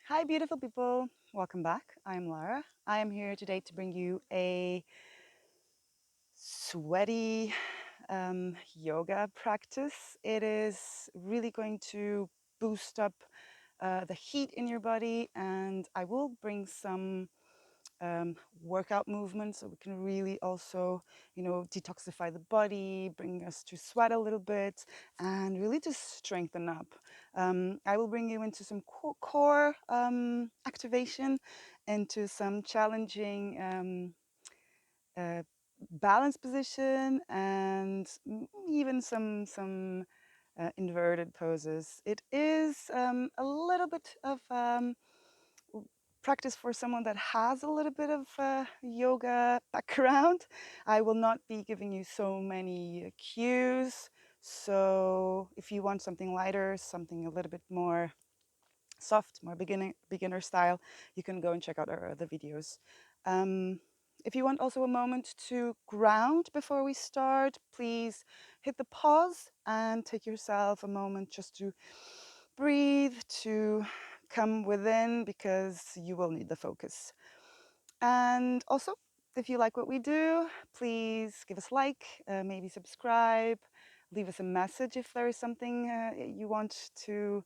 Hi, beautiful people. Welcome back. I'm Lara. I am here today to bring you a sweaty yoga practice. It is really going to boost up the heat in your body, and I will bring some workout movements so we can really also, detoxify the body, bring us to sweat a little bit, and really to strengthen up. I will bring you into some core activation, into some challenging uh, balance position, and even some inverted poses. It is a little bit of practice for someone that has a little bit of yoga background. I will not be giving you so many cues. So if you want something lighter, something a little bit more soft, more beginner style, you can go and check out our other videos. Um, if you want also a moment to ground before we start, please hit the pause and take yourself a moment just to breathe, to come within, because you will need the focus. And also, if you like what we do, please give us a like, maybe subscribe, leave us a message if there is something you want to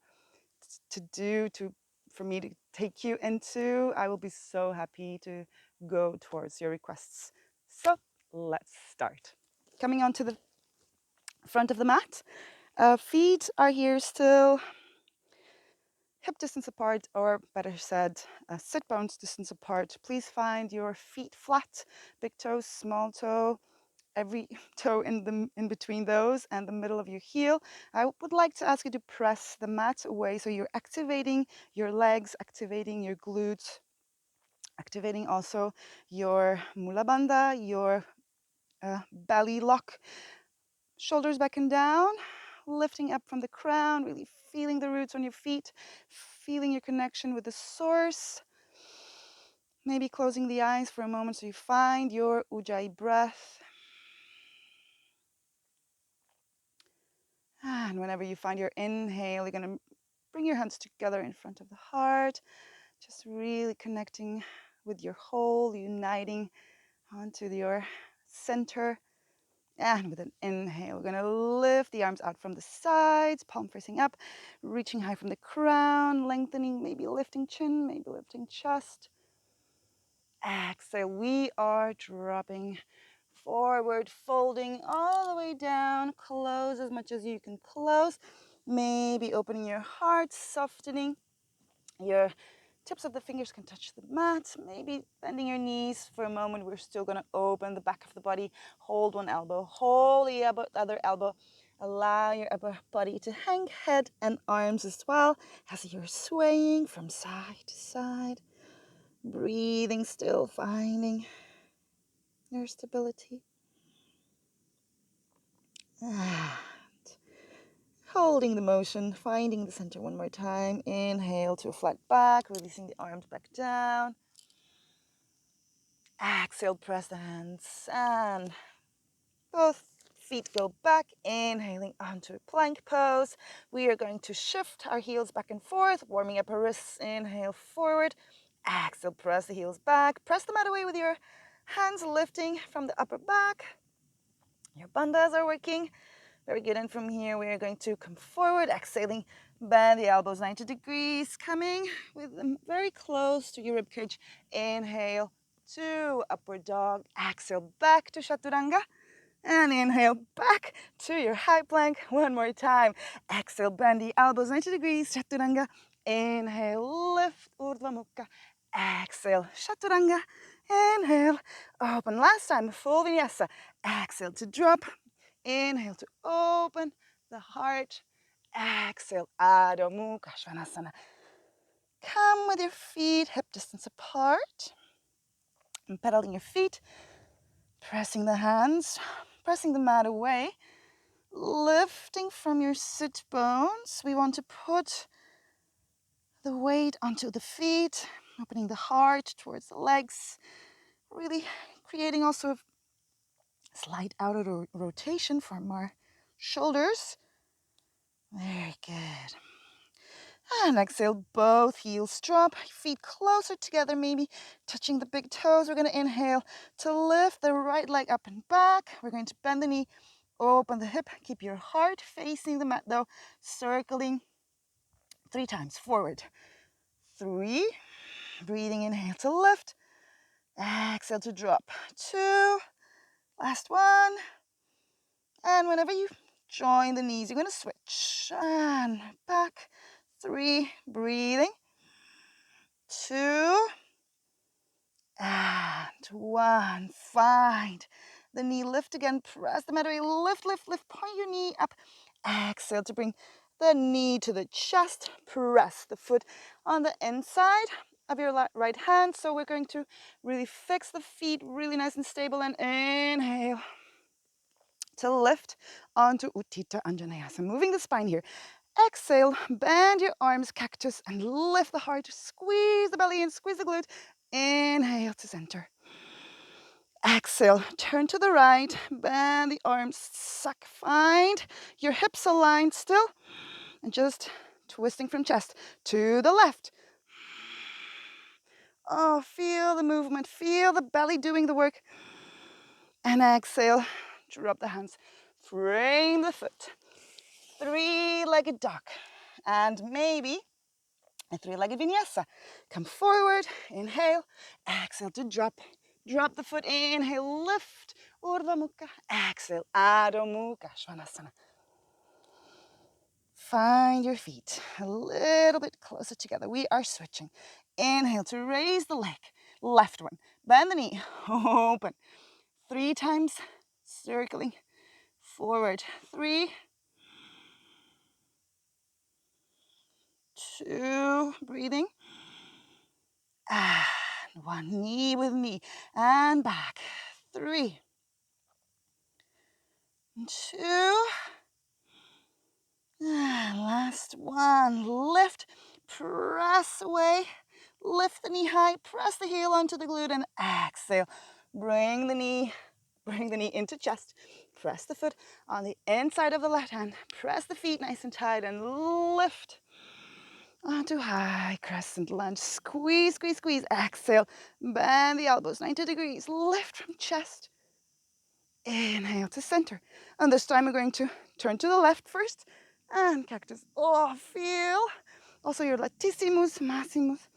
do to for me to take you into. I will be so happy to go towards your requests. So let's start. Coming onto the front of the mat, feet are here still hip distance apart, or better said, sit bones distance apart. Please find your feet flat, big toe, small toe, every toe in between those, and the middle of your heel. I would like to ask you to press the mat away, so you're activating your legs, activating your glutes, activating also your mula bandha, your belly lock. Shoulders back and down, lifting up from the crown, really feeling the roots on your feet, feeling your connection with the source. Maybe closing the eyes for a moment so you find your ujjayi breath. And whenever you find your inhale, you're going to bring your hands together in front of the heart, just really connecting with your whole, uniting onto your center. And with an inhale, we're going to lift the arms out from the sides, palm facing up, reaching high from the crown, lengthening, maybe lifting chin, maybe lifting chest. Exhale, we are dropping forward, folding all the way down. Close as much as you can close. Maybe opening your heart, softening. Your tips of the fingers can touch the mat. Maybe bending your knees for a moment. We're still going to open the back of the body. Hold one elbow, hold the other elbow. Allow your upper body to hang, head and arms as well as you're swaying from side to side. Breathing still, finding your stability. And holding the motion, finding the center one more time. Inhale to a flat back, releasing the arms back down. Exhale, press the hands and both feet go back, inhaling onto a plank pose. We are going to shift our heels back and forth, warming up our wrists. Inhale forward. Exhale, press the heels back. Press the mat away with your hands lifting from the upper back. Your bandhas are working. Very good. And from here, we are going to come forward, exhaling, bend the elbows 90 degrees, coming with them very close to your ribcage. Inhale to upward dog. Exhale back to chaturanga. And inhale back to your high plank one more time. Exhale, bend the elbows 90 degrees, chaturanga. Inhale, lift, urdhva mukha. Exhale, chaturanga. Inhale, open. Last time, full vinyasa. Exhale to drop. Inhale to open the heart. Exhale, Adho Mukha Svanasana. Come with your feet hip distance apart. And pedaling your feet, pressing the hands, pressing the mat away. Lifting from your sit bones. We want to put the weight onto the feet, opening the heart towards the legs. Really creating also a slight outer rotation from our shoulders. Very good. And exhale, both heels drop, feet closer together, maybe touching the big toes. We're going to inhale to lift the right leg up and back. We're going to bend the knee, open the hip, keep your heart facing the mat though, circling 3 times forward. 3, breathing, inhale to lift, exhale to drop. 2, last one. And whenever you join the knees, you're going to switch and back. 3, breathing. 2, and 1. Find the knee, lift again, press the mat away, lift, lift, lift, point your knee up. Exhale to bring the knee to the chest, press the foot on the inside of your right hand. So we're going to really fix the feet really nice and stable, and inhale to lift onto Utthita Anjaneyasana. Moving the spine here. Exhale, bend your arms, cactus, and lift the heart. Squeeze the belly in, squeeze the glute. Inhale to center. Exhale, turn to the right, bend the arms, suck. Find your hips aligned still, and just twisting from chest to the left. Oh, feel the movement, feel the belly doing the work. And exhale, drop the hands, frame the foot. 3-legged dog, and maybe a 3-legged vinyasa. Come forward, inhale, exhale to drop. Drop the foot, inhale, lift, Urdhva Mukha, exhale, Adho Mukha Svanasana. Find your feet a little bit closer together. We are switching. Inhale to raise the leg, left one, bend the knee, open. 3 times, circling forward. 3, 2, breathing. And 1, knee with knee, and back. 3, 2, and last one. Lift, press away, lift the knee high, press the heel onto the glute, and exhale. Bring the knee into chest. Press the foot on the inside of the left hand. Press the feet nice and tight, and lift onto high crescent lunge. Squeeze, squeeze, squeeze. Exhale. Bend the elbows 90 degrees. Lift from chest. Inhale to center. And this time we're going to turn to the left first. And cactus. Oh, feel also your latissimus, maximus.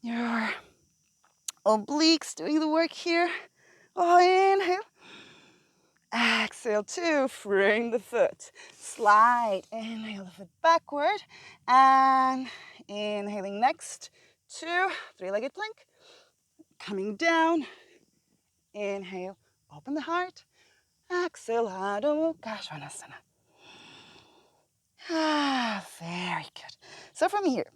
Your obliques doing the work here. Oh, inhale. Exhale, 2, frame the foot. Slide, inhale the foot backward. And inhaling next, 2, 3-legged plank. Coming down, inhale, open the heart. Exhale, Adho Mukha Svanasana. Very good. So from here,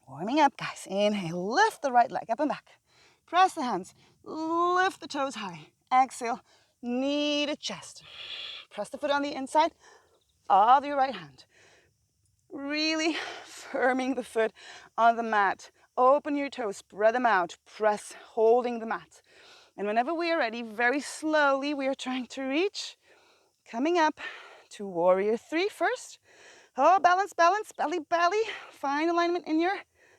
warming up, guys. Inhale, lift the right leg up and back. Press the hands, lift the toes high. Exhale, knee to chest. Press the foot on the inside of your right hand. Really firming the foot on the mat. Open your toes, spread them out. Press, holding the mat. And whenever we are ready, very slowly, we are trying to reach, coming up to warrior 3 first. Oh, balance, balance, belly, belly. Find alignment in your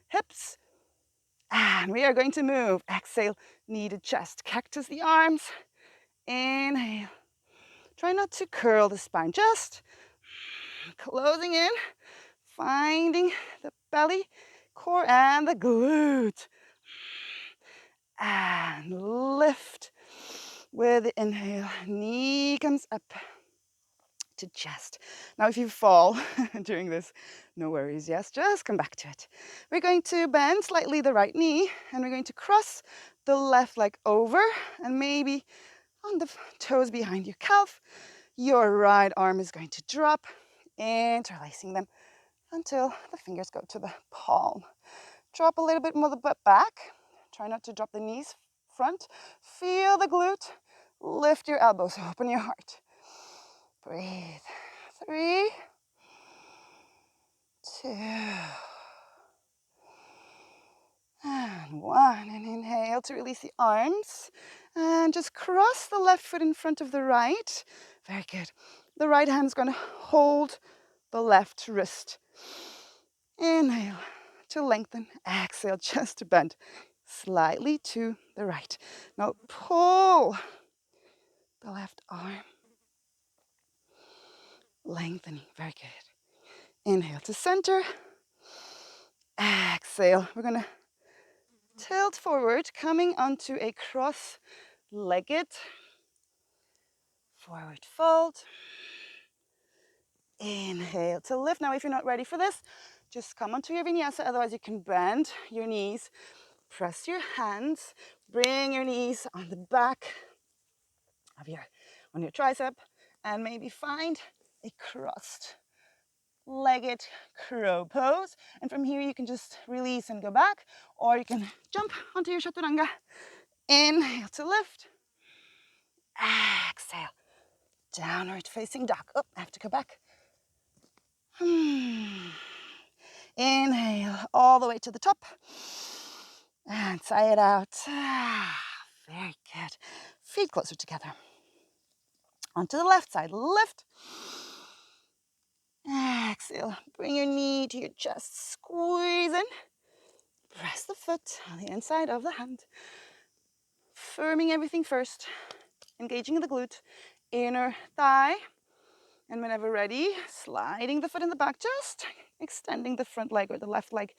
hips. And we are going to move. Exhale, knee to chest. Cactus the arms. Inhale. Try not to curl the spine. Just closing in. Finding the belly, core, and the glute. And lift with the inhale. Knee comes up to chest. Now, if you fall during this, no worries, yes, just come back to it. We're going to bend slightly the right knee, and we're going to cross the left leg over, and maybe on the toes behind your calf. Your right arm is going to drop, interlacing them until the fingers go to the palm. Drop a little bit more the butt back. Try not to drop the knees front. Feel the glute. Lift your elbows, open your heart. Breathe. 3, 2, and 1. And inhale to release the arms. And just cross the left foot in front of the right. Very good. The right hand is going to hold the left wrist. Inhale to lengthen. Exhale just to bend slightly to the right. Now pull the left arm. Lengthening. Very good. Inhale to center. Exhale. We're going to tilt forward, coming onto a cross-legged forward fold. Inhale to lift. Now, if you're not ready for this, just come onto your vinyasa. Otherwise, you can bend your knees, press your hands, bring your knees on the back of on your tricep, and maybe find a crossed legged crow pose. And from here, you can just release and go back, or you can jump onto your chaturanga. Inhale to lift. Exhale. Downward facing dog. Oh, I have to go back. Inhale all the way to the top. And sigh it out. Very good. Feet closer together. Onto the left side. Lift. Exhale. Bring your knee to your chest. Squeeze in. Press the foot on the inside of the hand. Firming everything first. Engaging the glute. Inner thigh. And whenever ready, sliding the foot in the back, just extending the front leg or the left leg.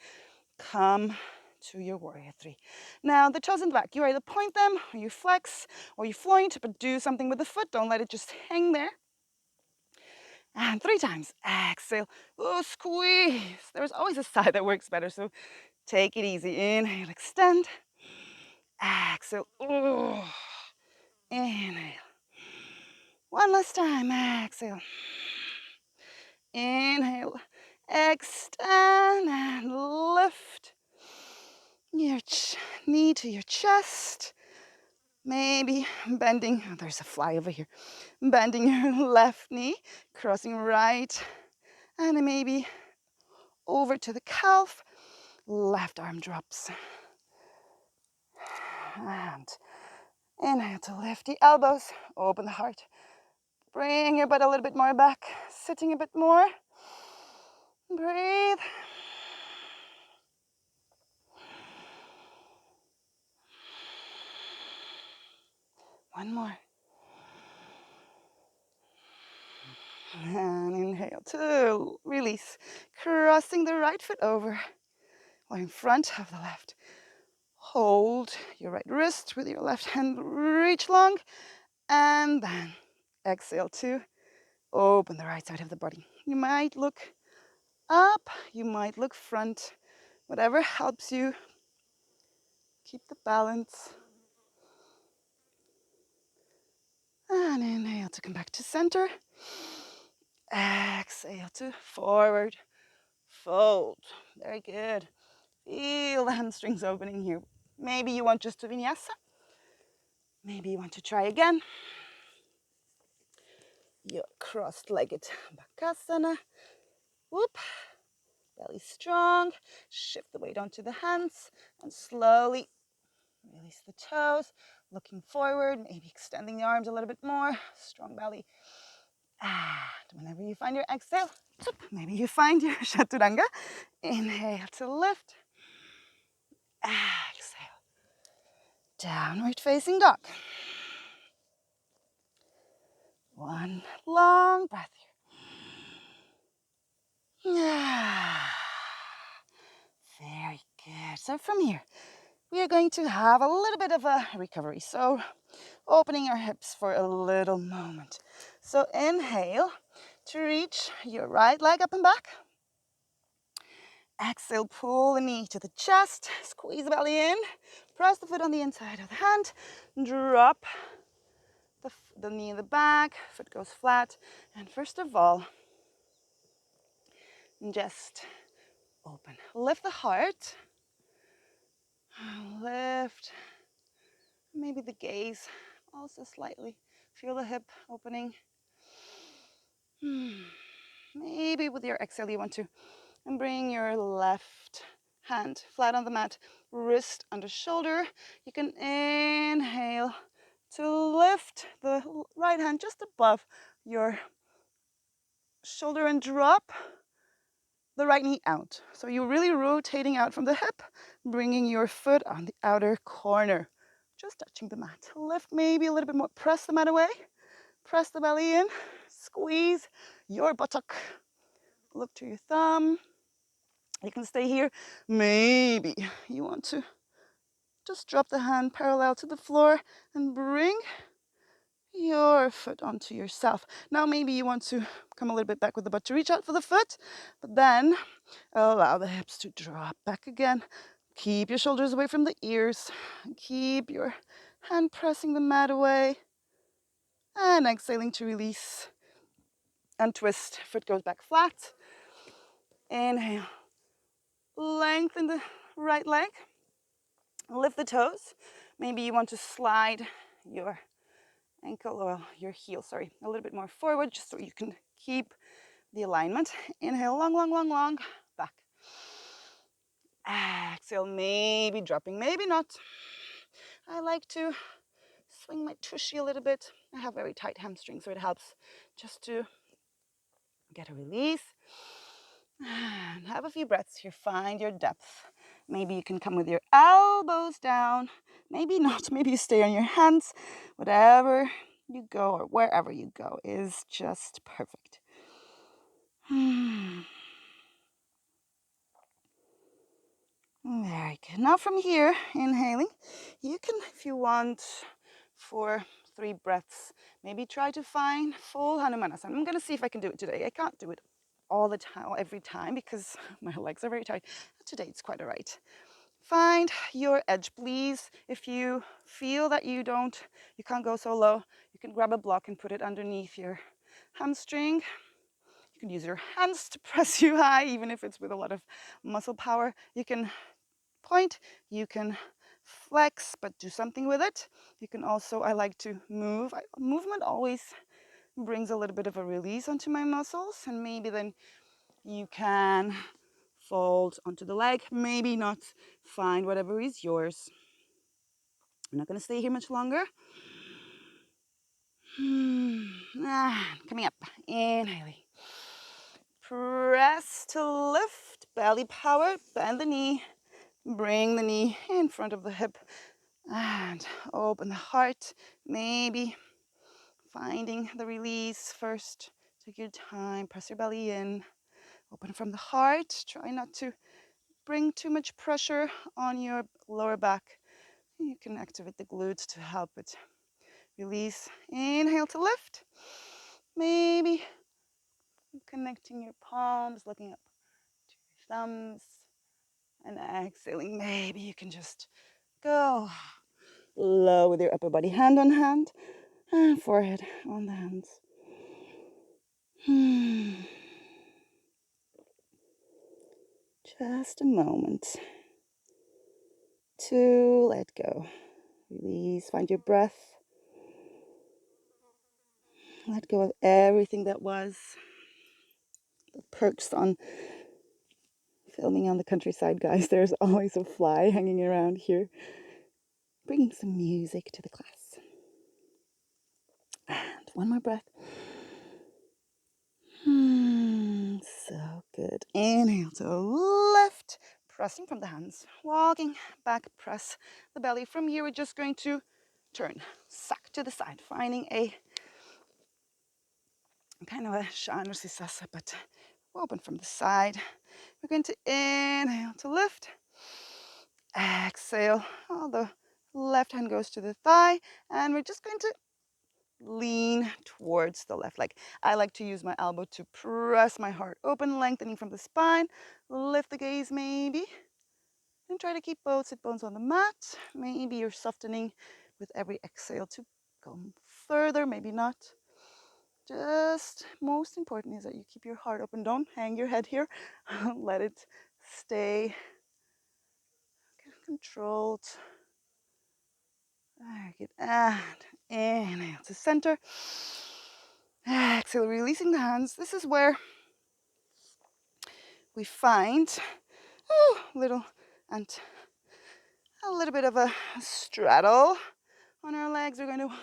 Come to your warrior three. Now the toes in the back, you either point them or you flex or you floint, but do something with the foot. Don't let it just hang there. And 3 times. Exhale. Oh, squeeze. There's always a side that works better, so take it easy. Inhale, extend. Exhale. Oh. Inhale. One last time. Exhale. Inhale. Extend and lift your knee to your chest. Maybe bending, oh, there's a fly over here. Bending your left knee, crossing right, and then maybe over to the calf. Left arm drops. And inhale to lift the elbows, open the heart. Bring your butt a little bit more back, sitting a bit more. Breathe. One more. And inhale to release, crossing the right foot over or in front of the left. Hold your right wrist with your left hand, reach long, and then exhale to open the right side of the body. You might look up, you might look front, whatever helps you keep the balance. And inhale to come back to center. Exhale to forward fold. Very good. Feel the hamstrings opening here. Maybe you want just to vinyasa. Maybe you want to try again. Your cross-legged bakasana. Whoop. Belly strong. Shift the weight onto the hands and slowly release the toes. Looking forward, maybe extending the arms a little bit more. Strong belly. And whenever you find your exhale, maybe you find your chaturanga. Inhale to lift. Exhale. Downward facing dog. One long breath here. Very good. So from here, we are going to have a little bit of a recovery. So opening our hips for a little moment. So inhale to reach your right leg up and back. Exhale, pull the knee to the chest, squeeze the belly in, press the foot on the inside of the hand, drop the knee in the back, foot goes flat, and first of all, just open. Lift the heart, lift, maybe the gaze also slightly. Feel the hip opening. Maybe with your exhale you want to bring your left hand flat on the mat, wrist under shoulder. You can inhale to lift the right hand just above your shoulder and drop the right knee out. So you're really rotating out from the hip, bringing your foot on the outer corner, just touching the mat. Lift maybe a little bit more, press the mat away, press the belly in, squeeze your buttock. Look to your thumb. You can stay here. Maybe you want to just drop the hand parallel to the floor and bring your foot onto yourself. Now maybe you want to come a little bit back with the butt to reach out for the foot, but then allow the hips to drop back again. Keep your shoulders away from the ears. Keep your hand pressing the mat away. And exhaling to release and twist. Foot goes back flat. Inhale. Lengthen the right leg. Lift the toes. Maybe you want to slide your ankle or your heel, a little bit more forward just so you can keep the alignment. Inhale, long, long, long, long, back. Exhale, maybe dropping, maybe not. I like to swing my tushy a little bit. I have very tight hamstrings, so it helps just to get a release. And have a few breaths here. Find your depth. Maybe you can come with your elbows down. Maybe not. Maybe you stay on your hands. Whatever you go or wherever you go is just perfect. Very good. Now from here, inhaling, you can, if you want, for 3 breaths, maybe try to find full Hanumanasana. I'm going to see if I can do it today. I can't do it all the time, every time, because my legs are very tight. Today it's quite all right. Find your edge, please. If you feel that you can't go so low, you can grab a block and put it underneath your hamstring. You can use your hands to press you high, even if it's with a lot of muscle power. You can point, you can flex, but do something with it. You can also, I like to move. Movement always brings a little bit of a release onto my muscles, and maybe then you can fold onto the leg, maybe not. Find whatever is yours. I'm not going to stay here much longer. Coming up, inhaling. Press to lift, belly power, bend the knee, bring the knee in front of the hip, and open the heart, maybe finding the release first. Take your time, press your belly in, open from the heart. Try not to bring too much pressure on your lower back. You can activate the glutes to help it release. Inhale to lift. Maybe connecting your palms, looking up to your thumbs, and exhaling. Maybe you can just go low with your upper body, hand on hand, and forehead on the hands. Just a moment to let go. Release, find your breath. Let go of everything that was. The perks on filming on the countryside, guys. There's always a fly hanging around here, bringing some music to the class. And one more breath. So good. Inhale to lift, pressing from the hands, walking back, press the belly. From here, we're just going to turn, suck to the side, finding a kind of a Shanusisasa, but open from the side. We're going to inhale to lift, exhale. The left hand goes to the thigh, and we're just going to lean towards the left leg. I like to use my elbow to press my heart open, lengthening from the spine. Lift the gaze maybe, and try to keep both sit bones on the mat. Maybe you're softening with every exhale to go further, maybe not. Just most important is that you keep your heart open. Don't hang your head here. Let it stay controlled. Very good. And inhale to center. Exhale, releasing the hands. This is where we find a little bit of a straddle on our legs. We're going to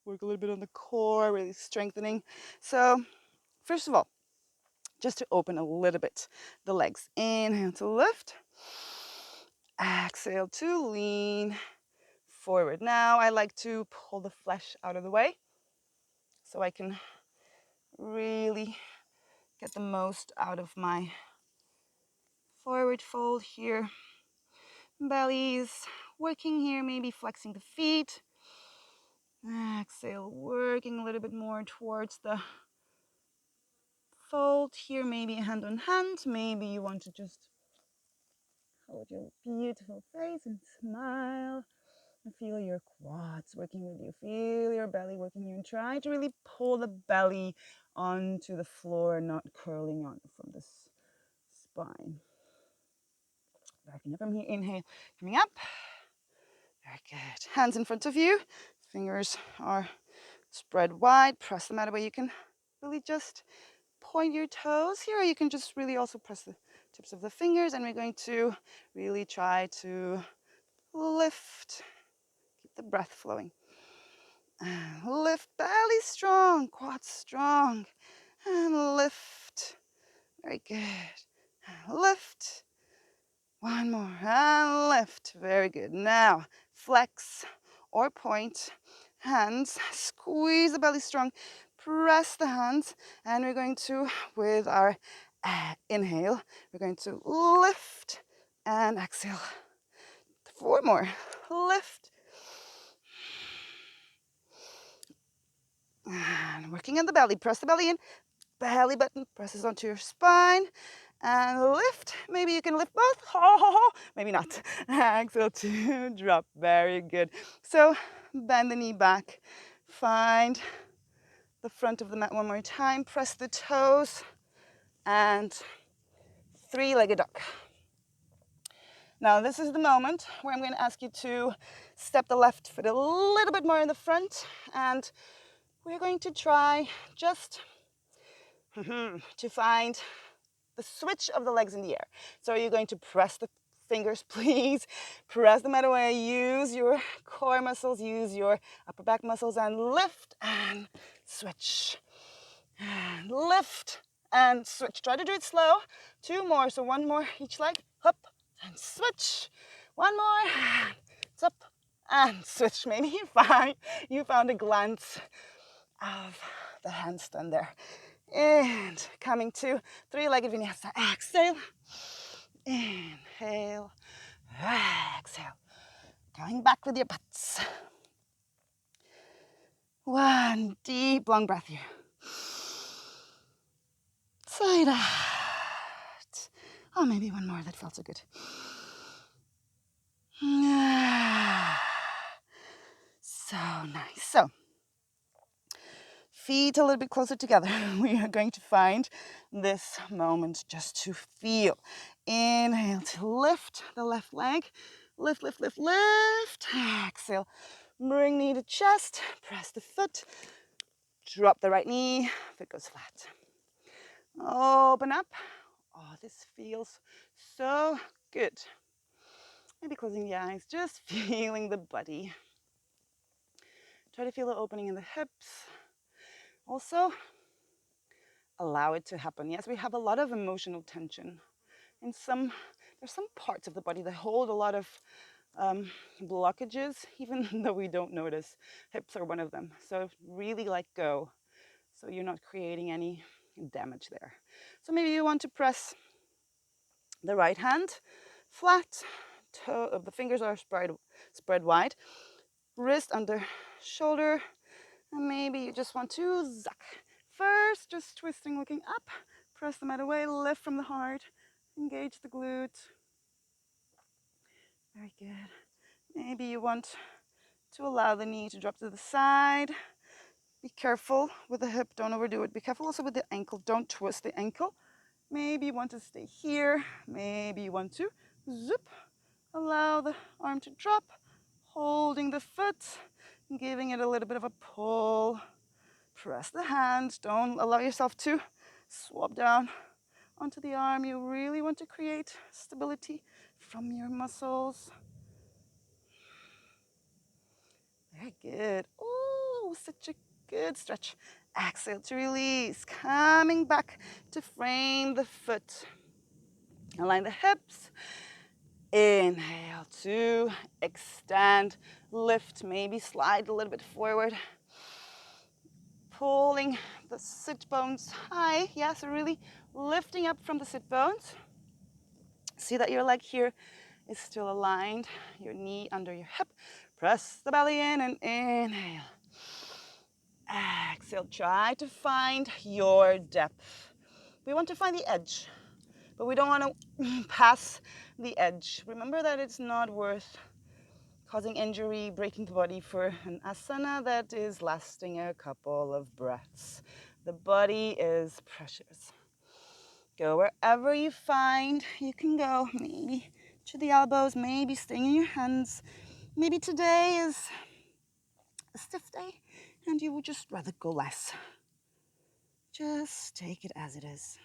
work a little bit on the core, really strengthening. So first of all, just to open a little bit the legs. Inhale to lift. Exhale to lean forward. Now I like to pull the flesh out of the way so I can really get the most out of my forward fold here. Belly's working here, maybe flexing the feet. Exhale, working a little bit more towards the fold here, maybe hand on hand. Maybe you want to just hold your beautiful face and smile. And feel your quads working with you. Feel your belly working with you. And try to really pull the belly onto the floor, not curling on from the spine. Backing up from here, inhale, coming up. Very good. Hands in front of you. Fingers are spread wide. Press them out of the way. You can really just point your toes here, or you can just really also press the tips of the fingers. And we're going to really try to lift. Keep the breath flowing. Lift, belly strong, quads strong. And lift. Very good. Lift. One more. And lift. Very good. Now, flex or point. Hands. Squeeze the belly strong. Press the hands. And we're going to, with our inhale, we're going to lift and exhale. 4 more. Lift. And working on the belly. Press the belly in. Belly button presses onto your spine. And lift. Maybe you can lift both. Maybe not. Exhale to drop. Very good. So bend the knee back. Find the front of the mat one more time. Press the toes. And 3-legged dog. Now this is the moment where I'm going to ask you to step the left foot a little bit more in the front. And we're going to try just to find the switch of the legs in the air. So you're going to press the fingers, please. Press them out of the way. Use your core muscles, use your upper back muscles, and lift and switch. And lift and switch. Try to do it slow. 2 more, so 1 more each leg. Up and switch. 1 more. It's up and switch. Maybe you found a glance of the handstand there. And coming to 3-legged vinyasa. Exhale. Inhale. Exhale. Going back with your butts. 1 deep, long breath here. Side out. Oh, maybe 1 more. That felt so good. So nice. So, feet a little bit closer together. We are going to find this moment just to feel. Inhale to lift the left leg. Lift, lift, lift, lift. Exhale. Bring knee to chest. Press the foot. Drop the right knee. Foot goes flat. Open up. Oh, this feels so good. Maybe closing the eyes, just feeling the body. Try to feel the opening in the hips. Also, allow it to happen. Yes, we have a lot of emotional tension. There's some parts of the body that hold a lot of blockages, even though we don't notice. Hips are one of them. So really let go, so you're not creating any damage there. So maybe you want to press the right hand flat. The fingers are spread wide. Wrist under shoulder. And maybe you just want to zuck. First, just twisting, looking up. Press the mat away, lift from the heart. Engage the glute. Very good. Maybe you want to allow the knee to drop to the side. Be careful with the hip, don't overdo it. Be careful also with the ankle, don't twist the ankle. Maybe you want to stay here. Maybe you want to zip. Allow the arm to drop, holding the foot, giving it a little bit of a pull. Press the hand. Don't allow yourself to swap down onto the arm. You really want to create stability from your muscles. Very good. Oh, such a good stretch. Exhale to release, coming back to frame the foot. Align the hips. Inhale to extend, lift, maybe slide a little bit forward. Pulling the sit bones high. Yeah, so really lifting up from the sit bones. See that your leg here is still aligned. Your knee under your hip. Press the belly in and inhale. Exhale, try to find your depth. We want to find the edge, but we don't want to pass the edge. Remember that it's not worth causing injury, breaking the body for an asana that is lasting a couple of breaths. The body is precious. Go wherever you find you can go. Maybe to the elbows, maybe staying in your hands. Maybe today is a stiff day and you would just rather go less. Just take it as it is.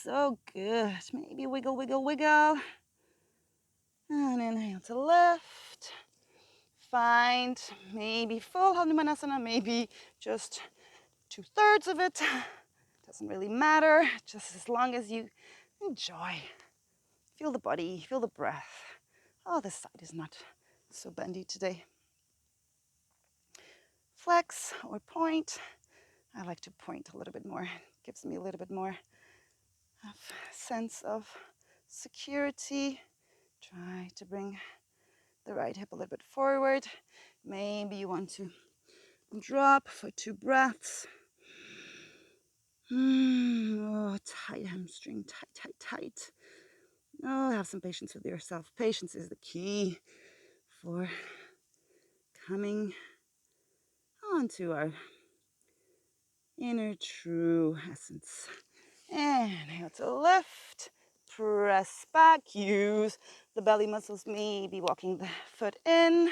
So good. Maybe wiggle, wiggle, wiggle. And inhale to lift. Find maybe full Hanumanasana, maybe just 2/3 of it. Doesn't really matter, just as long as you enjoy. Feel the body, feel the breath. Oh, this side is not so bendy today. Flex or point. I like to point a little bit more. It gives me a little bit more sense of security. Try to bring the right hip a little bit forward. Maybe you want to drop for 2 breaths. Oh, tight hamstring, tight, tight, tight. Oh, have some patience with yourself. Patience is the key for coming onto our inner true essence. Inhale to lift, press back, use the belly muscles, maybe walking the foot in,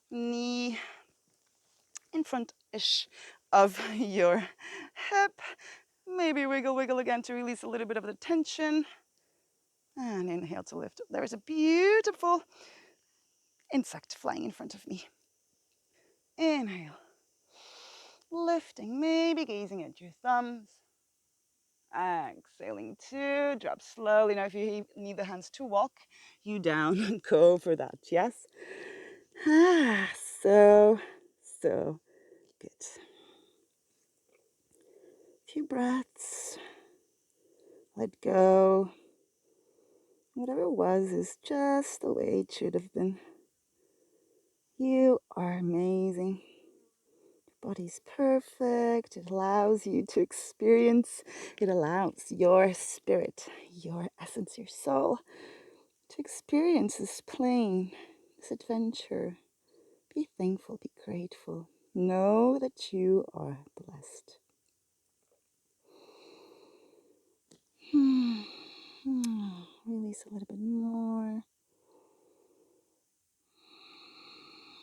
knee in front-ish of your hip. Maybe wiggle, wiggle again to release a little bit of the tension. And inhale to lift. There is a beautiful insect flying in front of me. Inhale. Lifting, maybe gazing at your thumbs. Exhaling to drop slowly. Now, if you need the hands to walk you down, go for that, yes? So good. Few breaths. Let go. Whatever it was is just the way it should have been. You are amazing. Your body's perfect. It allows you to experience, it allows your spirit, your essence, your soul to experience this plane, this adventure. Be thankful, be grateful. Know that you are blessed. Release a little bit more.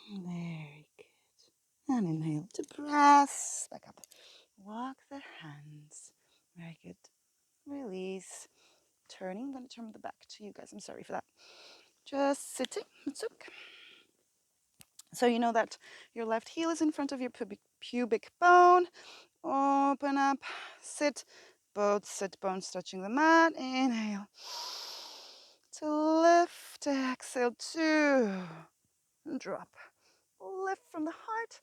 Very good. And inhale to press back up. Walk the hands. Very good. Release. Turning. I'm going to turn the back to you guys. I'm sorry for that. Just sitting. It's okay. So you know that your left heel is in front of your pubic bone. Open up. Sit. Both sit bones touching the mat. Inhale. To lift. Exhale. 2. Drop. Lift from the heart.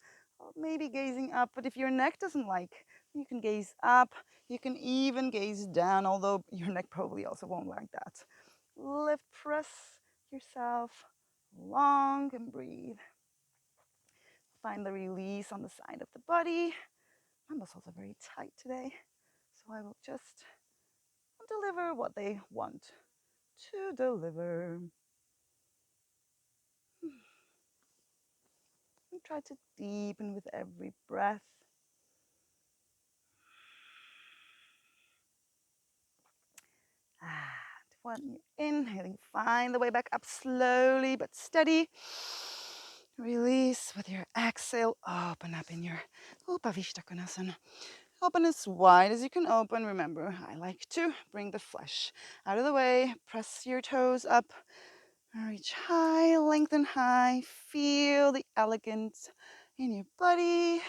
Maybe gazing up. But if your neck doesn't like, you can gaze up. You can even gaze down, although your neck probably also won't like that. Lift, press yourself long and breathe. Find the release on the side of the body. My muscles are very tight today, so I will just deliver what they want to deliver. And try to deepen with every breath. When you're inhaling, find the way back up slowly but steady. Release with your exhale. Open up in your Upavishta Konasana. Open as wide as you can open. Remember, I like to bring the flesh out of the way. Press your toes up. Reach high, lengthen high. Feel the elegance in your body.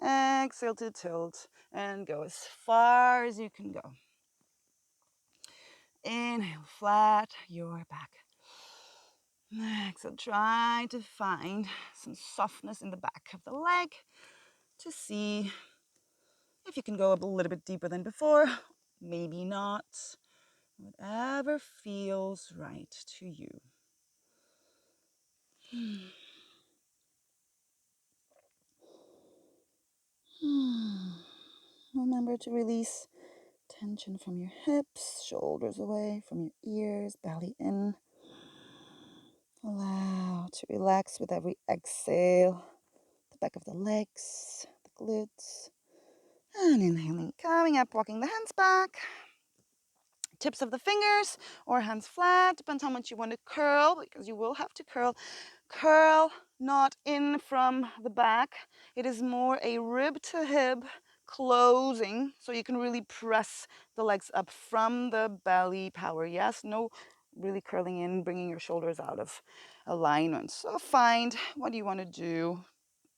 Exhale to tilt and go as far as you can go. Inhale, flat your back. Exhale, try to find some softness in the back of the leg to see if you can go a little bit deeper than before. Maybe not. Whatever feels right to you. Remember to release tension from your hips, shoulders away from your ears, belly in. Allow to relax with every exhale. The back of the legs, the glutes. And inhaling, coming up, walking the hands back. Tips of the fingers or hands flat, depends how much you want to curl, because you will have to curl. Curl not in from the back. It is more a rib to hip closing, so you can really press the legs up from the belly power. Yes, no really curling in, bringing your shoulders out of alignment. So find what you want to do.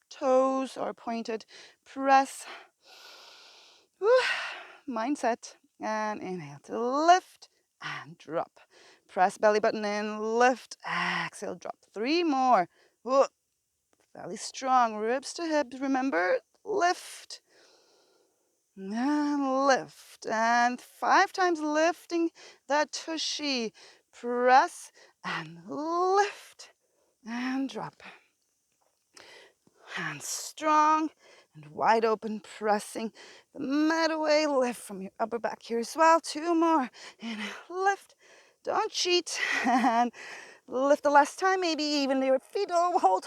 Toes are pointed, press. Mindset, and inhale to lift and drop. Press belly button in, lift, exhale, drop. 3 more. Belly strong, ribs to hips, remember, lift and lift. And 5 times lifting that tushy. Press and lift and drop. Hands strong and wide open, pressing the mat away. Lift from your upper back here as well. 2 more. And lift. Don't cheat. And lift the last time. Maybe even your feet. Oh, hold.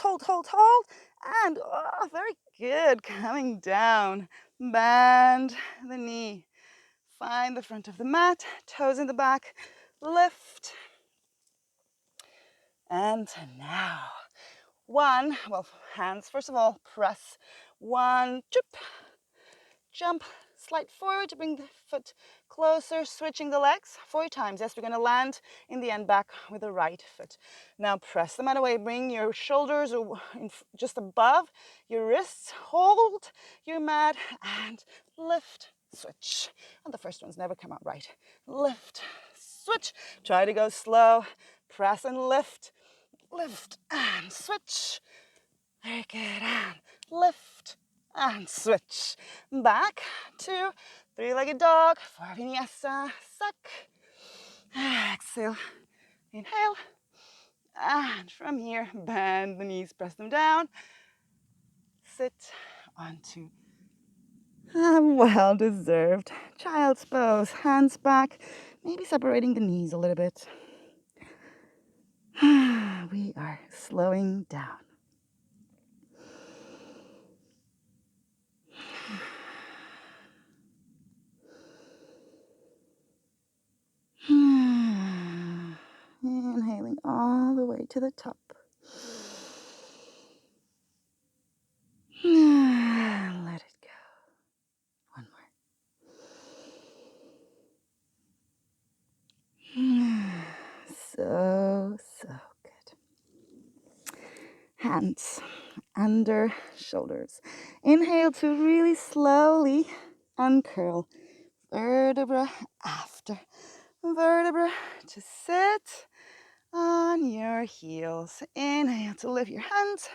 And very good. Coming down. Bend the knee. Find the front of the mat. Toes in the back. Lift. And now. 1, hands first of all, press. 1, jump, slide forward to bring the foot closer, switching the legs 4 times. Yes, we're going to land in the end back with the right foot. Now press the mat away, bring your shoulders just above your wrists, hold your mat and lift, switch. And the first ones never come out right. Lift, switch, try to go slow, press and lift and switch. Very good, and lift and switch. Back to 3-legged dog for vinyasa. Suck. Exhale. Inhale. And from here, bend the knees, press them down. Sit onto a well-deserved child's pose. Hands back, maybe separating the knees a little bit. We are slowing down. Inhaling all the way to the top. Let it go. One more. So good. Hands under shoulders. Inhale to really slowly uncurl. Vertebra after vertebra to sit on your heels. Inhale to lift your hands.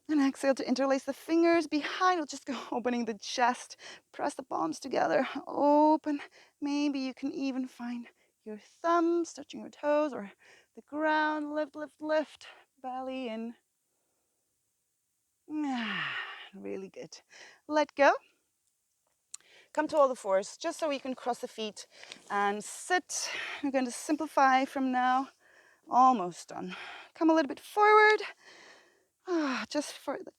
And exhale to interlace the fingers behind. We'll just go opening the chest. Press the palms together. Open. Maybe you can even find your thumbs touching your toes or the ground. Lift. Belly in. Really good. Let go. Come to all the fours, just so you can cross the feet and sit. We're going to simplify from now. Almost done. Come a little bit forward. Just for the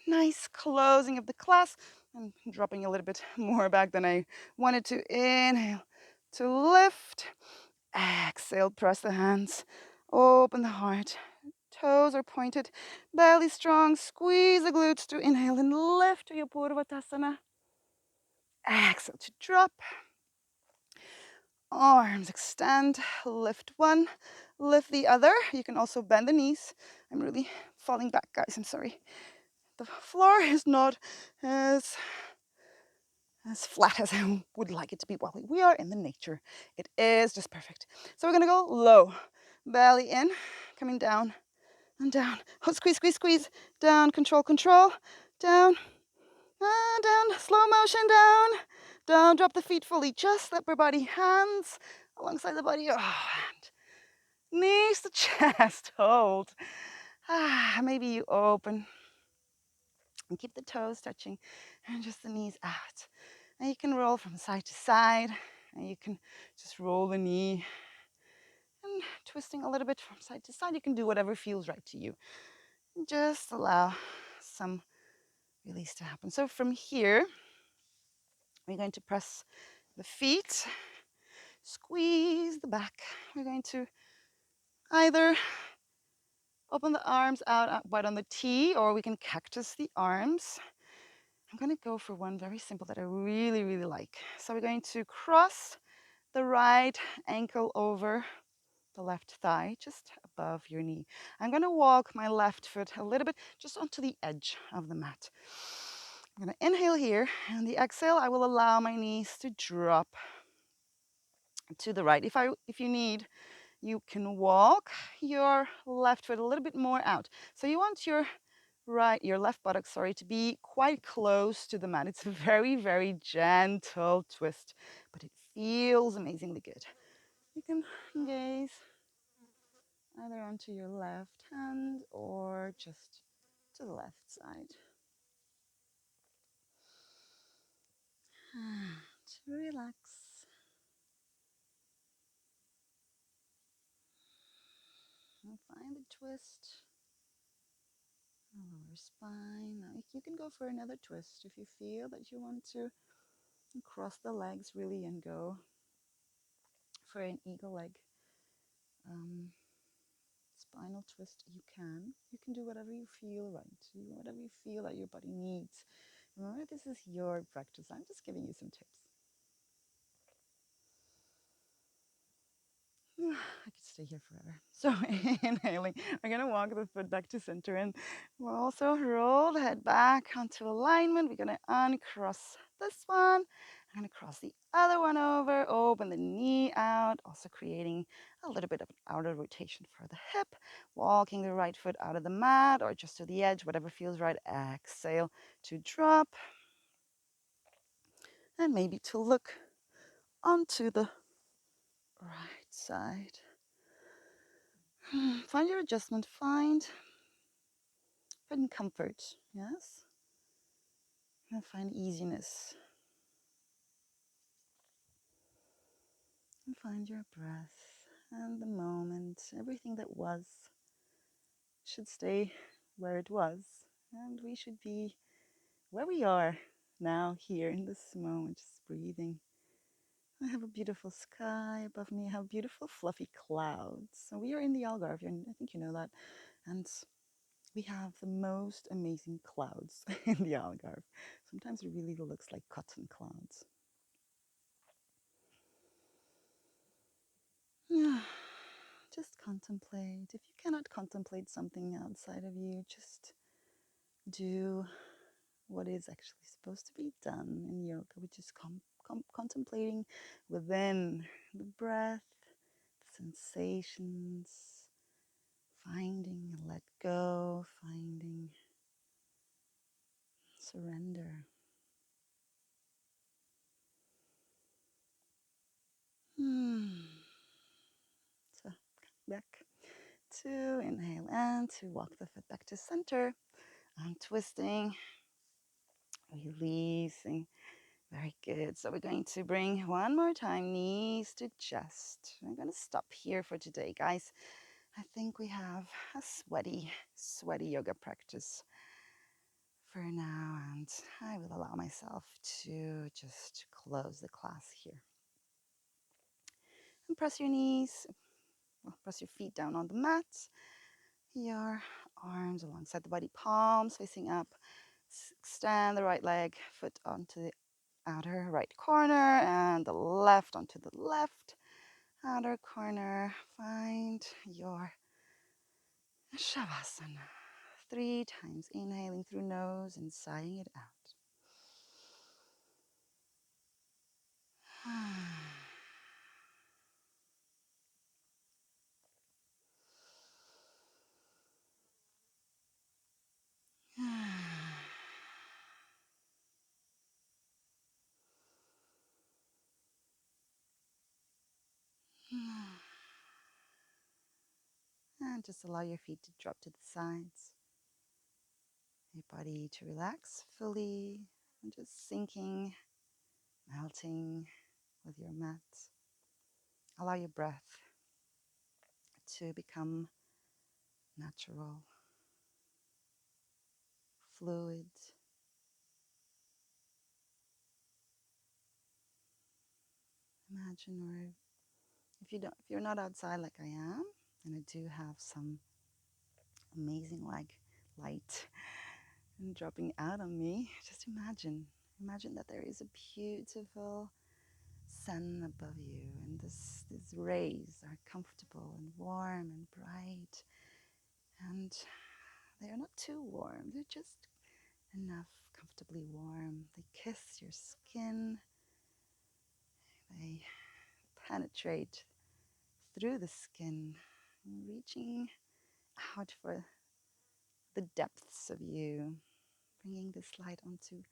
nice closing of the class. I'm dropping a little bit more back than I wanted to. Inhale to lift. Exhale, press the hands. Open the heart. Toes are pointed. Belly strong. Squeeze the glutes to inhale and lift to your Purvatasana. Exhale to drop. Arms extend. Lift one. Lift the other. You can also bend the knees. I'm really falling back, guys. I'm sorry. the floor is not as flat as I would like it to be. Well, we are in the nature. It is just perfect. So we're gonna go low, belly in, coming down and down. Oh, squeeze, squeeze, squeeze. Down, control, control. Down, and down, slow motion down. Down, drop the feet fully. Just upper body, hands alongside the body. Oh, and knees to chest, hold. Maybe you open and keep the toes touching and just the knees out. And you can roll from side to side, and you can just roll the knee and twisting a little bit from side to side. You can do whatever feels right to you. And just allow some release to happen. So from here, we're going to press the feet, squeeze the back. We're going to either open the arms out wide on the T, or we can cactus the arms. I'm going to go for one very simple that I really, really like. So we're going to cross the right ankle over the left thigh, just above your knee. I'm going to walk my left foot a little bit just onto the edge of the mat. I'm going to inhale here, and the exhale, I will allow my knees to drop to the right. If you need, you can walk your left foot a little bit more out. So you want your left buttock, to be quite close to the mat. It's a very, very gentle twist, but it feels amazingly good. You can gaze either onto your left hand or just to the left side. To relax. And find the twist. Lower spine. Now you can go for another twist if you feel that you want to cross the legs really and go for an eagle leg spinal twist. You can do whatever you feel right, whatever you feel that your body needs. Remember, this is your practice. I'm just giving you some tips. I could stay here forever. So inhaling, we're gonna walk the foot back to center, and we'll also roll the head back onto alignment. We're gonna uncross this one. I'm gonna cross the other one over, open the knee out, also creating a little bit of an outer rotation for the hip. Walking the right foot out of the mat or just to the edge, whatever feels right. Exhale to drop, and maybe to look onto the right side. Find your adjustment. Find comfort, yes? And find easiness. And find your breath and the moment. Everything that was should stay where it was. And we should be where we are now, here in this moment, just breathing. I have a beautiful sky above me. I have beautiful fluffy clouds. So we are in the Algarve. I think you know that. And we have the most amazing clouds in the Algarve. Sometimes it really looks like cotton clouds. Yeah, just contemplate. If you cannot contemplate something outside of you, just do what is actually supposed to be done in yoga, which is contemplating within the breath, the sensations, finding let go, finding surrender. So back to inhale and to walk the foot back to center. I'm twisting, releasing. Very good. So we're going to bring one more time, knees to chest. I'm going to stop here for today, guys. I think we have a sweaty yoga practice for now, and I will allow myself to just close the class here. And press your knees, press your feet down on the mat, your arms alongside the body, palms facing up. Extend the right leg, foot onto the outer right corner and the left onto the left outer corner. Find your Shavasana. 3 times, inhaling through nose and sighing it out. And just allow your feet to drop to the sides, your body to relax fully, and just sinking, melting with your mat. Allow your breath to become natural, fluid. Imagine, or if you're not outside like I am, and I do have some amazing light and dropping out on me, just imagine that there is a beautiful sun above you, and these rays are comfortable and warm and bright, and they are not too warm, they're just enough comfortably warm. They kiss your skin, they penetrate through the skin, reaching out for the depths of you, bringing this light onto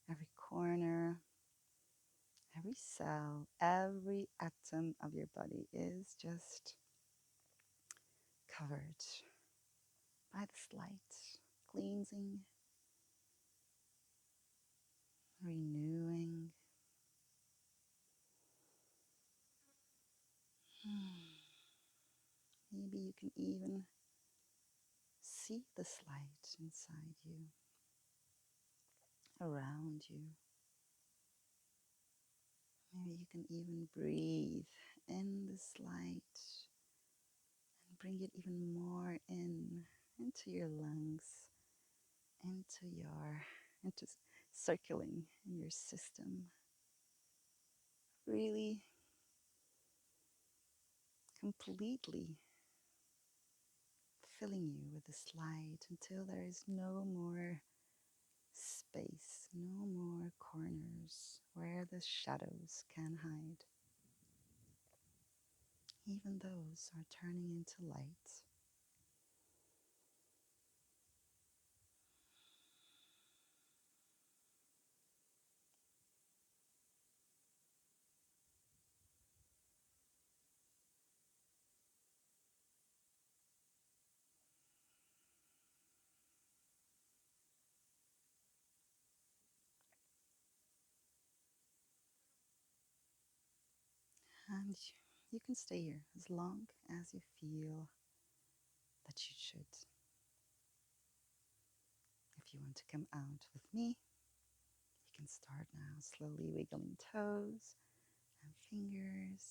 every corner, every cell, every atom of your body is just covered by this light, cleansing, renewing. Maybe you can even see this light inside you, around you. Maybe you can even breathe in this light and bring it even more into your lungs, into circling in your system, really completely filling you with this light until there is no more space, no more corners where the shadows can hide. Even those are turning into light. And you can stay here as long as you feel that you should. If you want to come out with me, you can start now, slowly wiggling toes and fingers,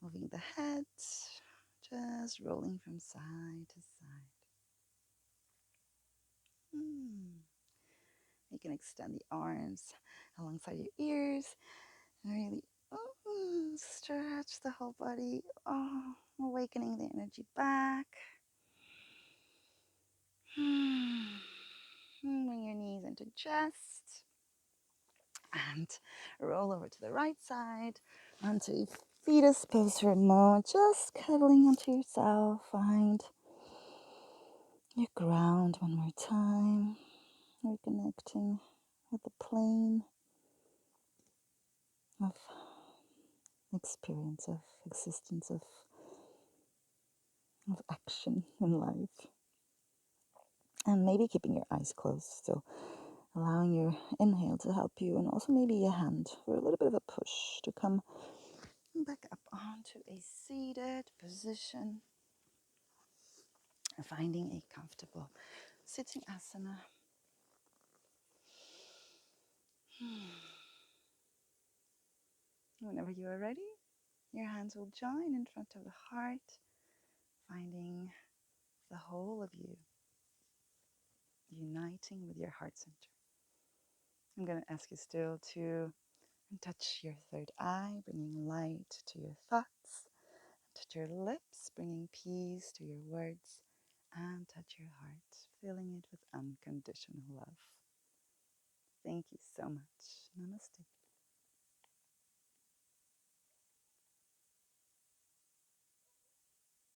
moving the head, just rolling from side to side. You can extend the arms alongside your ears and really stretch the whole body, awakening the energy back. Bring your knees into chest and roll over to the right side onto fetus pose for a moment, just cuddling onto yourself. Find your ground one more time, reconnecting with the plane of experience, of existence, of action in life. And maybe keeping your eyes closed, so allowing your inhale to help you, and also maybe a hand for a little bit of a push to come back up onto a seated position, finding a comfortable sitting asana. Whenever you are ready, your hands will join in front of the heart, finding the whole of you uniting with your heart center. I'm going to ask you still to touch your third eye, bringing light to your thoughts. Touch your lips, bringing peace to your words. and touch your heart, filling it with unconditional love. Thank you so much. Namaste.